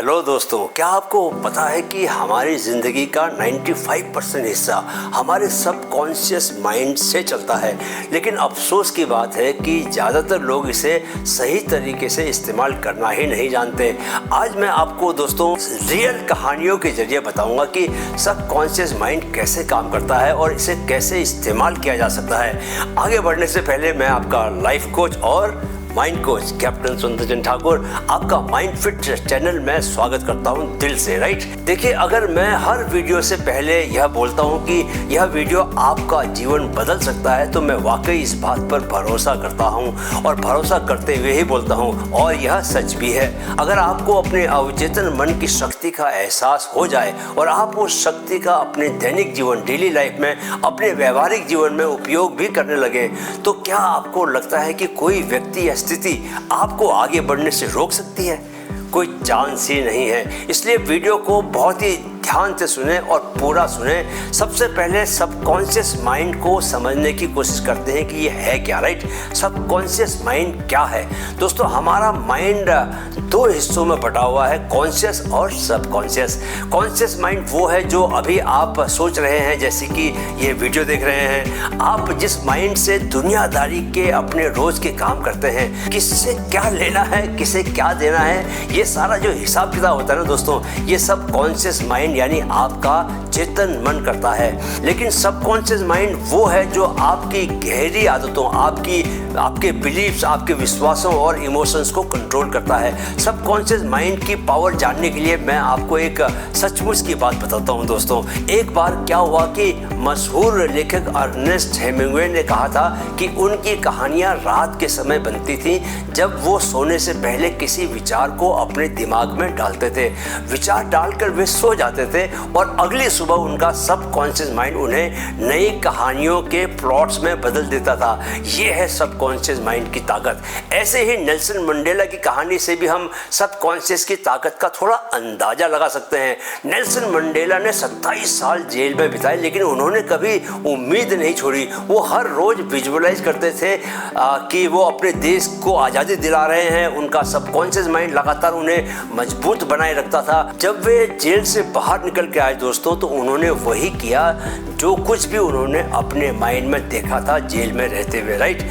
Hello दोस्तों, क्या आपको पता है कि हमारी ज़िंदगी का 95% हिस्सा हमारे सबकॉन्शियस माइंड से चलता है। लेकिन अफसोस की बात है कि ज़्यादातर लोग इसे सही तरीके से इस्तेमाल करना ही नहीं जानते। आज मैं आपको दोस्तों रियल कहानियों के जरिए बताऊंगा कि सबकॉन्शियस माइंड कैसे काम करता है और इसे कैसे इस्तेमाल किया जा सकता है। आगे बढ़ने से पहले मैं आपका लाइफ कोच और माइंड कोच कैप्टन सुंदरचंद ठाकुर आपका माइंड फिट चैनल में स्वागत करता हूं दिल से। राइट, देखिए, अगर मैं हर वीडियो से पहले यह बोलता हूं कि यह वीडियो आपका जीवन बदल सकता है तो मैं वाकई इस बात पर भरोसा करता हूं और भरोसा करते हुए ही बोलता हूं, और यह सच भी है। अगर आपको अपने अवचेतन मन की शक्ति का एहसास हो जाए और आप उस शक्ति का अपने दैनिक जीवन डेली लाइफ में अपने व्यवहारिक जीवन में उपयोग भी करने लगे तो क्या आपको लगता है कि कोई व्यक्ति या स्थिति आपको आगे बढ़ने से रोक सकती है? कोई चांस ही नहीं है। इसलिए वीडियो को बहुत ही ध्यान से सुने और पूरा सुने। सबसे पहले सबकॉन्शियस माइंड को समझने की कोशिश करते हैं कि ये है क्या। राइट, सबकॉन्शियस माइंड क्या है? दोस्तों, हमारा माइंड दो हिस्सों में बटा हुआ है, कॉन्शियस और सबकॉन्शियस। कॉन्शियस माइंड वो है जो अभी आप सोच रहे हैं, जैसे कि ये वीडियो देख रहे हैं। आप जिस माइंड से दुनियादारी के अपने रोज के काम करते हैं, किससे क्या लेना है, किसे क्या देना है, ये सारा जो हिसाब किताब होता है ना दोस्तों, ये सबकॉन्शियस माइंड यानी आपका चेतन मन करता है। लेकिन सबकॉन्शियस माइंड वो है जो आपकी गहरी आदतों, आपके बिलीफ्स, आपके विश्वासों और इमोशंस को कंट्रोल करता है। सबकॉन्शियस माइंड की पावर जानने के लिए मैं आपको एक सचमुच की बात बताता हूँ दोस्तों। एक बार क्या हुआ कि मशहूर लेखक अर्नेस्ट हेमिंग्वे ने कहा था कि उनकी कहानियाँ रात के समय बनती थी जब वो सोने से पहले किसी विचार को अपने दिमाग में डालते थे। विचार डालकर वे सो जाते थे और अगली सुबह उनका सबकॉन्शियस माइंड उन्हें नई कहानियों के प्लॉट्स में बदल देता था। ये है सबकॉन्शियस माइंड की ताकत। ऐसे ही नेल्सन मंडेला की कहानी से भी हम सबकॉन्शियस की ताकत का थोड़ा अंदाजा लगा सकते हैं। नेल्सन मंडेला ने 27 साल जेल में बिताए, लेकिन उन्होंने कभी उम्मीद नहीं छोड़ी। वो हर रोज विजुअलाइज करते थे कि वो अपने देश को आज़ादी दिला रहे हैं। उनका सबकॉन्शियस माइंड लगातार उन्हें मजबूत बनाए रखता था। जब वे जेल से बाहर निकल के आए दोस्तों, तो उन्होंने वही किया जो कुछ भी उन्होंने अपने माइंड में देखा था जेल में रहते हुए। राइट,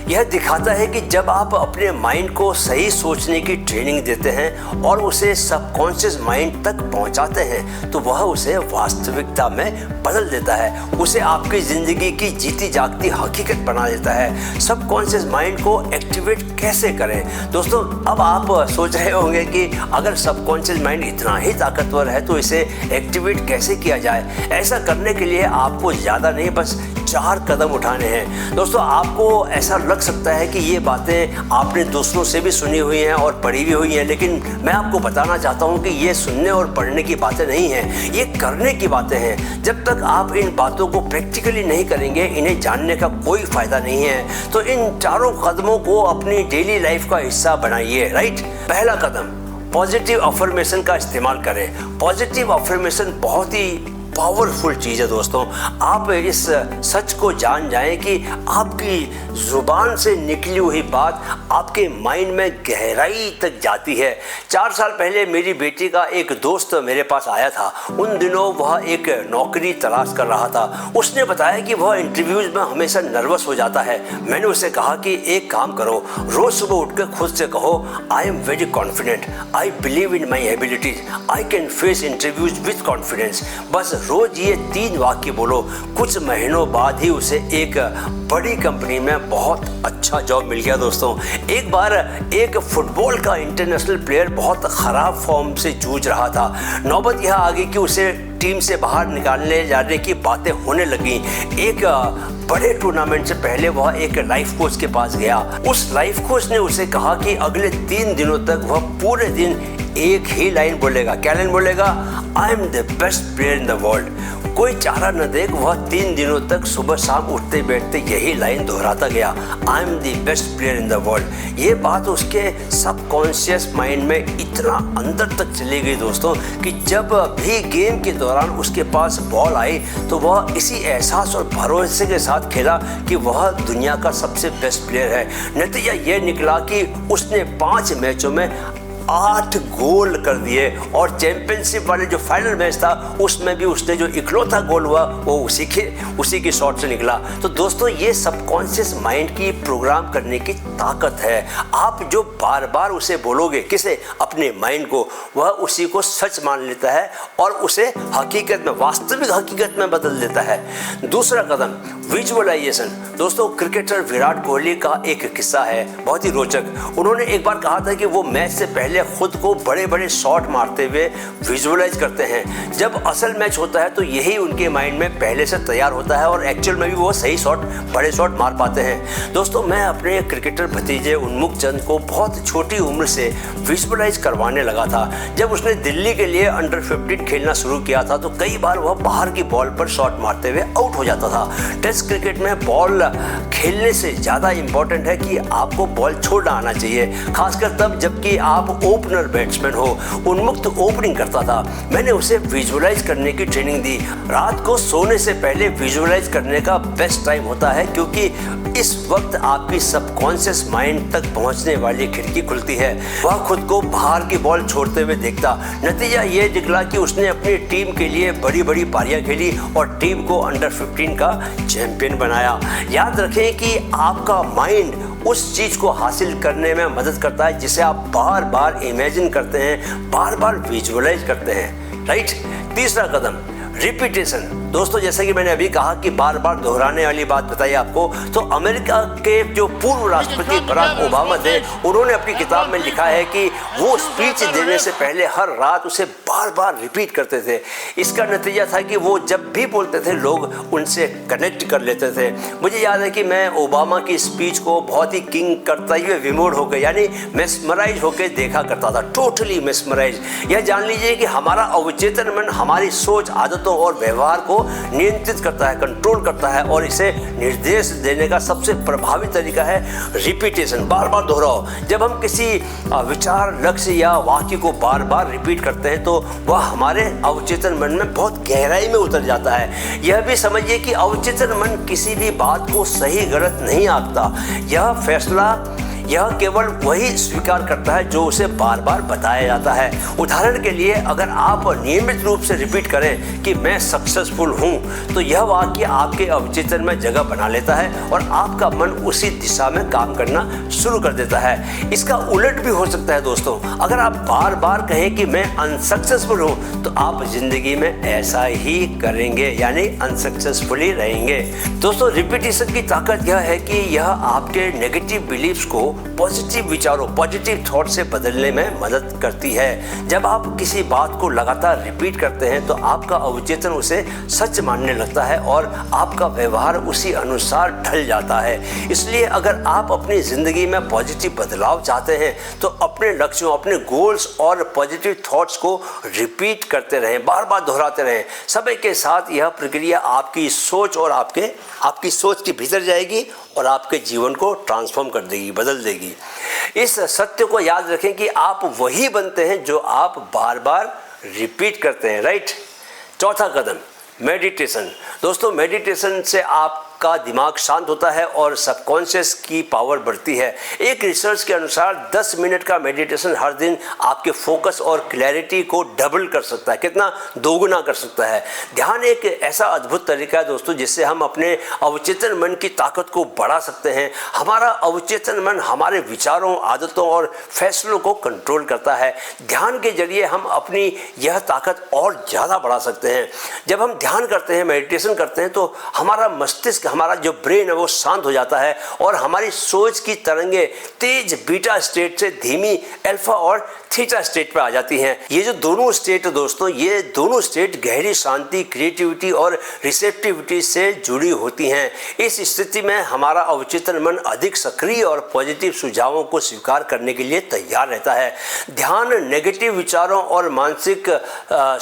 यह दिखाता है कि जब आप अपने माइंड को सही सोचने की ट्रेनिंग देते हैं और उसे सबकॉन्शियस माइंड तक पहुंचाते हैं तो वह उसे वास्तविकता में बदल देता है, उसे आपकी ज़िंदगी की जीती जागती हकीकत बना देता है। सबकॉन्शियस माइंड को एक्टिवेट कैसे करें दोस्तों? अब आप सोच रहे होंगे कि अगर सबकॉन्शियस माइंड इतना ही ताकतवर है तो इसे एक्टिवेट कैसे किया जाए। ऐसा करने के लिए आपको ज़्यादा नहीं, बस 4 कदम उठाने हैं। दोस्तों, आपको ऐसा लग सकता है कि ये बातें आपने दूसरों से भी सुनी हुई हैं और पढ़ी भी हुई हैं, लेकिन मैं आपको बताना चाहता हूँ कि ये सुनने और पढ़ने की बातें नहीं हैं, ये करने की बातें हैं। जब तक आप इन बातों को प्रैक्टिकली नहीं करेंगे, इन्हें जानने का कोई फ़ायदा नहीं है। तो इन 4 कदमों को अपनी डेली लाइफ का हिस्सा बनाइए। राइट, पहला कदम, पॉजिटिव अफर्मेशन का इस्तेमाल करें। पॉजिटिव अफर्मेशन बहुत ही पावरफुल चीज़ है दोस्तों। आप इस सच को जान जाएं कि आपकी ज़ुबान से निकली हुई बात आपके माइंड में गहराई तक जाती है। 4 साल पहले मेरी बेटी का एक दोस्त मेरे पास आया था। उन दिनों वह एक नौकरी तलाश कर रहा था। उसने बताया कि वह इंटरव्यूज़ में हमेशा नर्वस हो जाता है। मैंने उसे कहा कि एक काम करो, रोज़ सुबह उठकर खुद से कहो, I am very confident, I believe in my abilities, I can face interviews with confidence. बस रोज ये 3 वाक्य बोलो। कुछ महीनों बाद ही उसे एक बड़ी कंपनी में बहुत अच्छा जॉब मिल गया दोस्तों। एक बार एक फुटबॉल का इंटरनेशनल प्लेयर बहुत ख़राब फॉर्म से जूझ रहा था। नौबत यह आ गई कि उसे टीम से बाहर निकालने जाने की बातें होने लगी। एक बड़े टूर्नामेंट से पहले वह एक लाइफ कोच के पास गया। उस लाइफ कोच ने उसे कहा कि अगले 3 दिनों तक वह पूरे दिन एक ही लाइन बोलेगा। क्या लाइन बोलेगा? I am the best player in the world. कोई चारा न देख वह 3 दिनों तक सुबह शाम उठते बैठते यही लाइन दोहराता गया, I am the best player in the world. ये बात उसके सबकॉन्शियस माइंड में इतना अंदर तक चली गई दोस्तों कि जब भी गेम के दौरान उसके पास बॉल आई तो वह इसी एहसास और भरोसे के साथ खेला कि वह दुनिया का सबसे बेस्ट प्लेयर है। नतीजा ये निकला कि उसने 5 मैचों में 8 गोल कर दिए और चैंपियनशिप वाले जो फाइनल मैच था उसमें भी उसने जो इकलौता गोल हुआ वो उसी की शॉट से निकला। तो दोस्तों ये सबकॉन्शियस माइंड की प्रोग्राम करने की ताकत है। आप जो बार बार उसे बोलोगे, किसे, अपने माइंड को, वह उसी को सच मान लेता है और उसे हकीकत में, वास्तविक हकीकत में बदल देता है। दूसरा कदम, विजुअलाइजेशन। दोस्तों क्रिकेटर विराट कोहली का एक किस्सा है बहुत ही रोचक। उन्होंने एक बार कहा था कि वो मैच से पहले खुद को बड़े बड़े शॉट मारते हुए विजुअलाइज करते हैं। जब असल मैच होता है तो यही उनके माइंड में पहले से तैयार होता है और एक्चुअल में भी वो सही शॉट, बड़े शॉट मार पाते हैं। दोस्तों मैं अपने क्रिकेटर भतीजे उन्मुक्त चंद को बहुत छोटी उम्र से विजुअलाइज करवाने लगा था। जब उसने दिल्ली के लिए अंडर 15 खेलना शुरू किया था तो कई बार वह बाहर की बॉल पर शॉट मारते हुए आउट हो जाता था। टेस्ट क्रिकेट में बॉल खेलने से ज़्यादा इम्पोर्टेंट है कि आपको बॉल छोड़ना आना चाहिए, खासकर तब जबकि आप ओपनर बैट्समैन हो। उन्मुक्त ओपनिंग करता था। मैंने उसे विजुअलाइज करने की ट्रेनिंग दी। रात को सोने से पहले विजुअलाइज करने का बेस्ट टाइम होता है क्योंकि इस वक्त आपकी सबकॉन्शियस माइंड तक पहुंचने वाली खिड़की खुलती है। वह खुद को बाहर की बॉल छोड़ते हुए देखता। नतीजा ये निकला कि उसने अपनी टीम के लिए बड़ी बड़ी पारियां खेली और टीम को अंडर 15 का चैंपियन बनाया। याद रखें कि आपका माइंड उस चीज़ को हासिल करने में मदद करता है जिसे आप बार बार इमेजिन करते हैं, बार बार विजुअलाइज करते हैं, राइट। तीसरा कदम, रिपीटेशन। दोस्तों जैसे कि मैंने अभी कहा कि बार बार दोहराने वाली बात बताई आपको, तो अमेरिका के जो पूर्व राष्ट्रपति बराक ओबामा थे, उन्होंने अपनी किताब में लिखा है कि वो स्पीच देने से पहले हर रात उसे बार बार रिपीट करते थे। इसका नतीजा था कि वो जब भी बोलते थे लोग उनसे कनेक्ट कर लेते थे। मुझे याद है कि मैं ओबामा की स्पीच को बहुत ही किंग करते हुए विमोड हो गए, यानी मेस्मराइज होकर देखा करता था, टोटली मेस्मराइज। यह जान लीजिए कि हमारा अवचेतन मन हमारी सोच, आदतों और व्यवहार को नियंत्रित करता है, कंट्रोल करता है और इसे निर्देश देने का सबसे प्रभावी तरीका है रिपीटेशन, बार बार दोहराओ। जब हम किसी विचार, लक्ष्य या वाक्य को बार बार रिपीट करते हैं तो वह हमारे अवचेतन मन में बहुत गहराई में उतर जाता है। यह भी समझिए कि अवचेतन मन किसी भी बात को सही गलत नहीं आंकता। यह केवल वही स्वीकार करता है जो उसे बार बार बताया जाता है। उदाहरण के लिए अगर आप नियमित रूप से रिपीट करें कि मैं सक्सेसफुल हूं, तो यह वाक्य आपके अवचेतन में जगह बना लेता है और आपका मन उसी दिशा में काम करना शुरू कर देता है। इसका उलट भी हो सकता है दोस्तों। अगर आप बार बार कहें कि मैं अनसक्सेसफुल हूं, तो आप जिंदगी में ऐसा ही करेंगे, यानी अनसक्सेसफुली रहेंगे। दोस्तों रिपीटिशन की ताकत यह है कि यह आपके नेगेटिव बिलीफ्स को पॉजिटिव विचारों, पॉजिटिव थॉट से बदलने में मदद करती है। जब आप किसी बात को लगातार रिपीट करते हैं तो आपका अवचेतन उसे सच मानने लगता है और आपका व्यवहार उसी अनुसार ढल जाता है। इसलिए अगर आप अपनी जिंदगी में पॉजिटिव बदलाव चाहते हैं तो अपने लक्ष्यों, अपने गोल्स और पॉजिटिव थॉट्स को रिपीट करते रहें, बार बार दोहराते रहें। समय के साथ यह प्रक्रिया आपकी सोच और आपकी सोच के भीतर जाएगी और आपके जीवन को ट्रांसफॉर्म कर देगी, बदल देगी। इस सत्य को याद रखें कि आप वही बनते हैं जो आप बार बार रिपीट करते हैं, राइट। चौथा कदम, मेडिटेशन। दोस्तों मेडिटेशन से आपका दिमाग शांत होता है और सबकॉन्शियस की पावर बढ़ती है। एक रिसर्च के अनुसार 10 मिनट का मेडिटेशन हर दिन आपके फोकस और क्लैरिटी को डबल कर सकता है। कितना? दोगुना कर सकता है। ध्यान एक ऐसा अद्भुत तरीका है दोस्तों जिससे हम अपने अवचेतन मन की ताकत को बढ़ा सकते हैं। हमारा अवचेतन मन हमारे विचारों, आदतों और फैसलों को कंट्रोल करता है। ध्यान के जरिए हम अपनी यह ताकत और ज़्यादा बढ़ा सकते हैं। जब हम ध्यान करते हैं, मेडिटेशन करते हैं, तो हमारा मस्तिष्क, हमारा जो ब्रेन है वो शांत हो जाता है और हमारी सोच की तरंगे तेज बीटा स्टेट से धीमी अल्फा और थीटा स्टेट पर आ जाती हैं। ये जो दोनों स्टेट दोस्तों, ये दोनों स्टेट गहरी शांति, क्रिएटिविटी और रिसेप्टिविटी से जुड़ी होती हैं। इस स्थिति में हमारा अवचेतन मन अधिक सक्रिय और पॉजिटिव सुझावों को स्वीकार करने के लिए तैयार रहता है। ध्यान नेगेटिव विचारों और मानसिक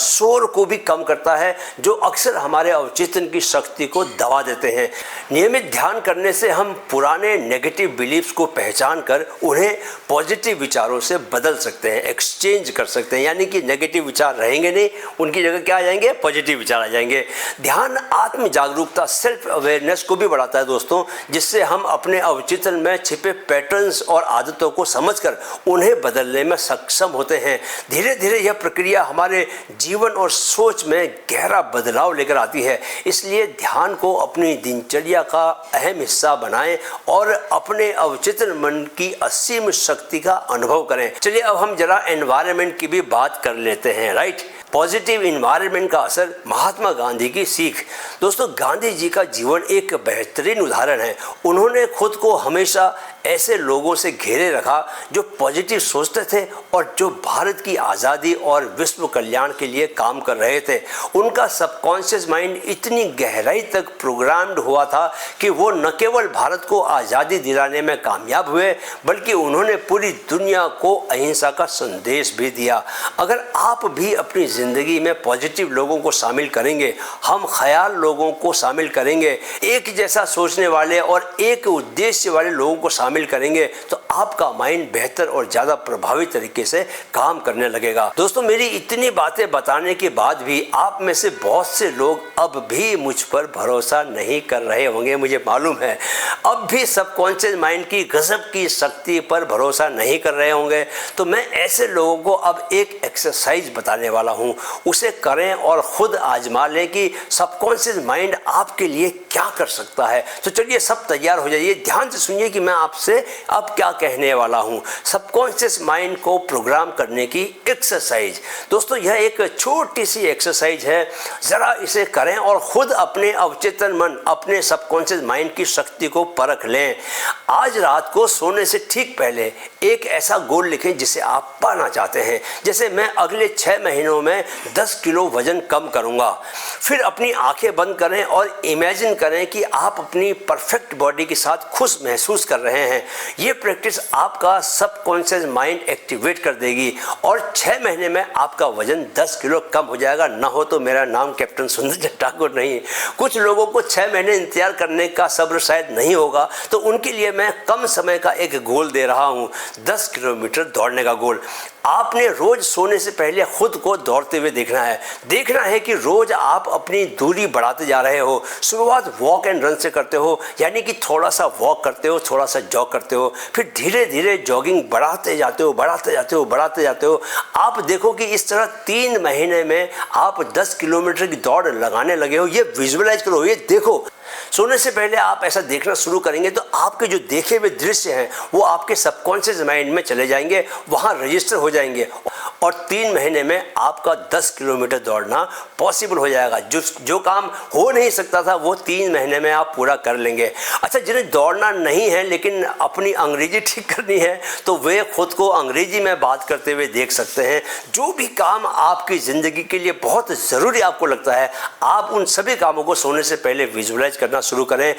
शोर को भी कम करता है जो अक्सर हमारे अवचेतन की शक्ति को दबा देते हैं। नियमित ध्यान करने से हम पुराने नेगेटिव बिलीफ्स को पहचान कर उन्हें पॉजिटिव विचारों से बदल सकते हैं, एक्सचेंज कर सकते हैं। यानी कि नेगेटिव विचार रहेंगे नहीं, उनकी जगह क्या आ जाएंगे, पॉजिटिव विचार आ जाएंगे। ध्यान आत्म जागरूकता, सेल्फ अवेयरनेस को भी बढ़ाता है दोस्तों, जिससे हम अपने अवचेतन में छिपे पैटर्न्स और आदतों को समझकर उन्हें बदलने में सक्षम होते हैं। धीरे धीरे यह प्रक्रिया हमारे जीवन और सोच में गहरा बदलाव लेकर आती है। इसलिए ध्यान को अपनी दिनचर्या का अहम हिस्सा बनाएं और अपने अवचेतन मन की असीम शक्ति का अनुभव करें। चलिए अब हम जरा एनवायरनमेंट की भी बात कर लेते हैं, राइट। पॉजिटिव इन्वायरमेंट का असर, महात्मा गांधी की सीख। दोस्तों, गांधी जी का जीवन एक बेहतरीन उदाहरण है। उन्होंने खुद को हमेशा ऐसे लोगों से घेरे रखा जो पॉजिटिव सोचते थे और जो भारत की आज़ादी और विश्व कल्याण के लिए काम कर रहे थे। उनका सबकॉन्शियस माइंड इतनी गहराई तक प्रोग्राम्ड हुआ था कि वो न केवल भारत को आज़ादी दिलाने में कामयाब हुए, बल्कि उन्होंने पूरी दुनिया को अहिंसा का संदेश भी दिया। अगर आप भी अपनी ज़िंदगी में पॉजिटिव लोगों को शामिल करेंगे, हम ख्याल लोगों को शामिल करेंगे, एक जैसा सोचने वाले और एक उद्देश्य वाले लोगों को शामिल करेंगे, तो आपका माइंड बेहतर और ज़्यादा प्रभावी तरीके से काम करने लगेगा। दोस्तों, मेरी इतनी बातें बताने के बाद भी आप में से बहुत से लोग अब भी मुझ पर भरोसा नहीं कर रहे होंगे, मुझे मालूम है। अब भी सबकॉन्शियस माइंड की गजब की शक्ति पर भरोसा नहीं कर रहे होंगे। तो मैं ऐसे लोगों को अब एक एक्सरसाइज बताने वाला हूँ, उसे करें और खुद आजमा लें कि सबकॉन्शियस माइंड आपके लिए क्या कर सकता है। तो चलिए सब तैयार हो जाइए, ध्यान से सुनिए कि मैं आपसे अब क्या कहने वाला हूं। सबकॉन्शियस माइंड को प्रोग्राम करने की एक्सरसाइज। दोस्तों, यह एक छोटी सी एक्सरसाइज है, जरा इसे करें और खुद अपने अवचेतन मन, अपने सबकॉन्शियस माइंड की शक्ति को परख लें। आज रात को सोने से ठीक पहले एक ऐसा गोल लिखें जिसे आप पाना चाहते हैं। जैसे मैं अगले 6 महीनों में 10 किलो वजन कम करूंगा। फिर अपनी आंखें बंद करें और इमेजिन करें कि आप अपनी परफेक्ट बॉडी के साथ खुश महसूस कर रहे हैं। ये प्रैक्टिस आपका सबकॉन्शियस माइंड एक्टिवेट कर देगी और 6 महीने में आपका वजन 10 किलो कम हो जाएगा। ना हो तो मेरा नाम कैप्टन सुंदर ठाकुर नहीं। कुछ लोगों को 6 महीने इंतजार करने का सब्र शायद नहीं होगा, तो उनके लिए मैं कम समय का एक गोल दे रहा हूँ, 10 किलोमीटर दौड़ने का गोल। आपने रोज सोने से पहले खुद को दौड़ते हुए देखना है कि रोज आप अपनी दूरी बढ़ाते जा रहे हो। शुरुआत वॉक एंड रन से करते हो, यानी कि थोड़ा सा वॉक करते हो, थोड़ा सा जॉग करते हो, फिर धीरे धीरे जॉगिंग बढ़ाते जाते हो। आप देखो कि इस तरह 3 महीने में आप 10 किलोमीटर की दौड़ लगाने लगे हो। ये विजुअलाइज करो, ये देखो। सोने से पहले आप ऐसा देखना शुरू करेंगे तो आपके जो देखे हुए दृश्य हैं वो आपके सबकॉन्शियस माइंड में चले जाएंगे, वहाँ रजिस्टर हो जाएंगे और 3 महीने में आपका 10 किलोमीटर दौड़ना पॉसिबल हो जाएगा। जो काम हो नहीं सकता था वो 3 महीने में आप पूरा कर लेंगे। अच्छा, जिन्हें दौड़ना नहीं है लेकिन अपनी अंग्रेजी ठीक करनी है, तो वे खुद को अंग्रेजी में बात करते हुए देख सकते हैं। जो भी काम आपकी ज़िंदगी के लिए बहुत ज़रूरी आपको लगता है, आप उन सभी कामों को सोने से पहले विजुअलाइज करना शुरू करें।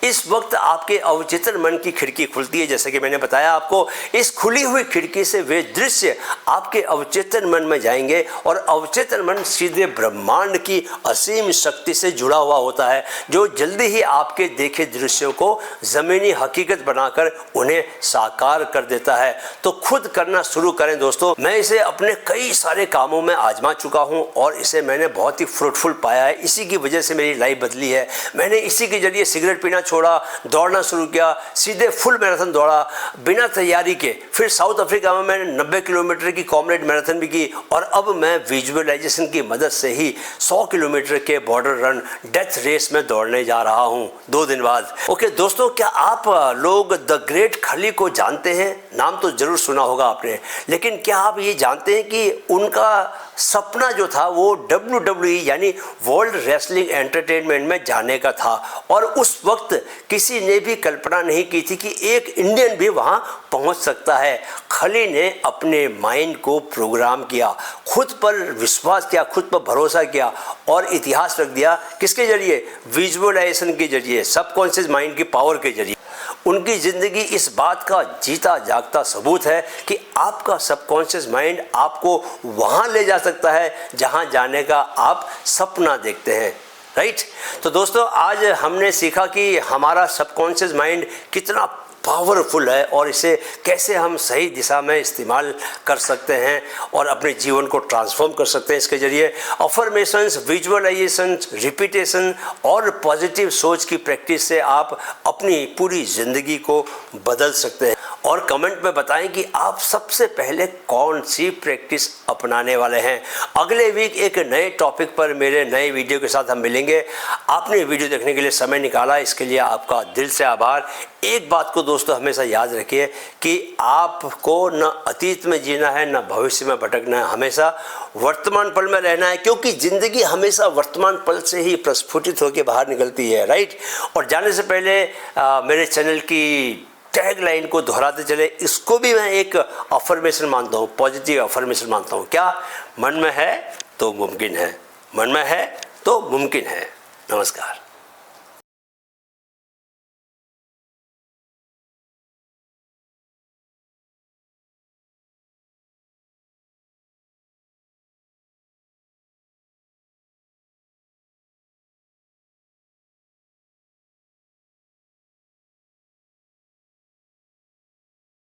इस वक्त आपके अवचेतन मन की खिड़की खुलती है, जैसे कि मैंने बताया आपको। इस खुली हुई खिड़की से वे दृश्य आपके अवचेतन मन में जाएंगे और अवचेतन मन सीधे ब्रह्मांड की असीम शक्ति से जुड़ा हुआ होता है, जो जल्दी ही आपके देखे दृश्यों को ज़मीनी हकीकत बनाकर उन्हें साकार कर देता है। तो खुद करना शुरू करें दोस्तों। मैं इसे अपने कई सारे कामों में आजमा चुका हूं और इसे मैंने बहुत ही फ्रूटफुल पाया है। इसी की वजह से मेरी लाइफ बदली है। मैंने इसी के जरिए सिगरेट पीना छोड़ा, दौड़ना शुरू किया, सीधे फुल मैराथन दौड़ा बिना तैयारी के। फिर साउथ अफ्रीका में मैंने 90 किलोमीटर की कॉमरेड मैराथन भी की और अब मैं विजुअलाइजेशन की मदद से ही 100 किलोमीटर के बॉर्डर रन डेथ रेस में दौड़ने जा रहा हूं 2 दिन बाद। ओके दोस्तों, क्या आप लोग द ग्रेट खली को जानते हैं? नाम तो जरूर सुना होगा आपने, लेकिन क्या आप ये जानते हैं कि उनका सपना जो था वो WWE यानी वर्ल्ड रेसलिंग एंटरटेनमेंट में जाने का था और उस वक्त किसी ने भी कल्पना नहीं की थी कि एक इंडियन भी वहां पहुंच सकता है। खली ने अपने माइंड को प्रोग्राम किया, खुद पर विश्वास किया, खुद पर भरोसा किया और इतिहास रख दिया। किसके जरिए? विजुअलाइजेशन के जरिए, सबकॉन्शियस माइंड की पावर के जरिए। उनकी ज़िंदगी इस बात का जीता जागता सबूत है कि आपका सबकॉन्शियस माइंड आपको वहाँ ले जा सकता है जहाँ जाने का आप सपना देखते हैं। राइट। तो दोस्तों आज हमने सीखा कि हमारा सबकॉन्शियस माइंड कितना पावरफुल है और इसे कैसे हम सही दिशा में इस्तेमाल कर सकते हैं और अपने जीवन को ट्रांसफॉर्म कर सकते हैं इसके जरिए। अफर्मेशंस, विजुअलाइजेशन, रिपीटेशन और पॉजिटिव सोच की प्रैक्टिस से आप अपनी पूरी ज़िंदगी को बदल सकते हैं। और कमेंट में बताएं कि आप सबसे पहले कौन सी प्रैक्टिस अपनाने वाले हैं। अगले वीक एक नए टॉपिक पर मेरे नए वीडियो के साथ हम मिलेंगे। आपने वीडियो देखने के लिए समय निकाला, इसके लिए आपका दिल से आभार। एक बात को दोस्तों हमेशा याद रखिए कि आपको न अतीत में जीना है न भविष्य में भटकना है, हमेशा वर्तमान पल में रहना है, क्योंकि ज़िंदगी हमेशा वर्तमान पल से ही प्रस्फुटित होकर बाहर निकलती है, राइट। और जाने से पहले मेरे चैनल की टैग लाइन को दोहराते चले, इसको भी मैं एक अफर्मेशन मानता हूँ, पॉजिटिव अफर्मेशन मानता हूँ। क्या? मन में है तो मुमकिन है, मन में है तो मुमकिन है। नमस्कार।